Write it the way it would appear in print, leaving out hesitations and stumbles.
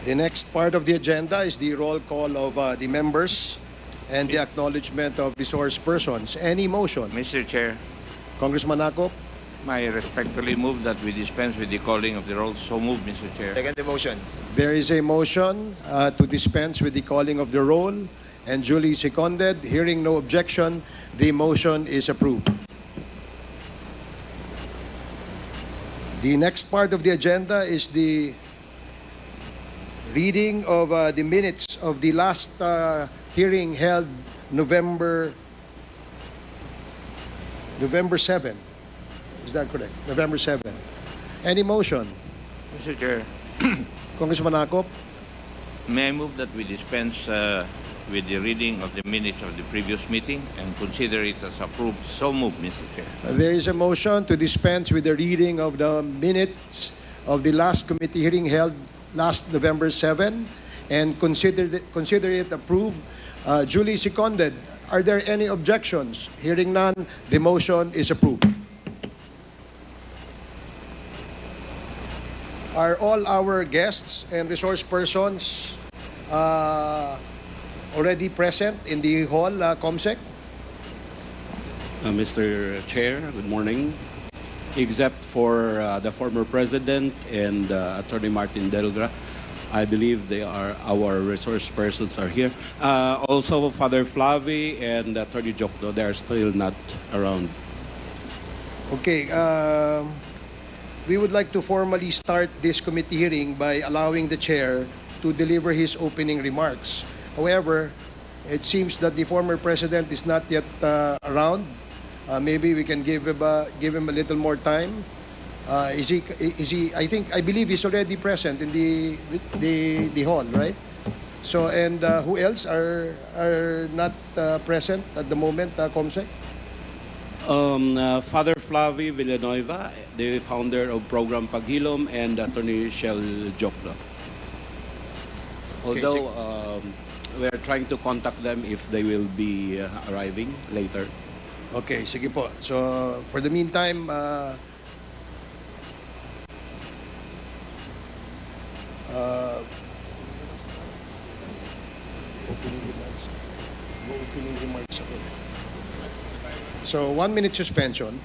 The next part of the agenda is the roll call of the members and the acknowledgement of resource persons. Any motion? Mr. Chair, Congressman Akop? I respectfully move that we dispense with the calling of the roll. So moved, Mr. Chair. Second the motion. There is a motion to dispense with the calling of the roll and duly seconded. Hearing no objection, the motion is approved. The next part of the agenda is the reading of the minutes of the last hearing held November 7. Is that correct? November 7. Any motion? Mr. Chair, Congressman Akop? may I move that we dispense with the reading of the minutes of the previous meeting and consider it as approved. So moved, Mr. Chair. There is a motion to dispense with the reading of the minutes of the last committee hearing held last November 7 and consider it approved. Duly seconded. Are there any objections? Hearing none, the motion is approved. Are all our guests and resource persons already present in the hall, COMSEC? Mr. Chair, good morning. Except for the former President and Attorney Martin Delgra, I believe our resource persons are here. Also, Father Flavi and Attorney Jokno, they are still not around. Okay, we would like to formally start this committee hearing by allowing the chair to deliver his opening remarks. However, it seems that the former president is not yet around. Maybe we can give him a little more time. Is he? I believe he's already present in the hall, right? So, and who else are not present at the moment, COMSEC? Father Flavi Villanueva, the founder of Program Paghilom, and Attorney Shell Jokno. Although we are trying to contact them if they will be arriving later. Okay, sige po. So, for the meantime, opening remarks ako. So, 1 minute suspension.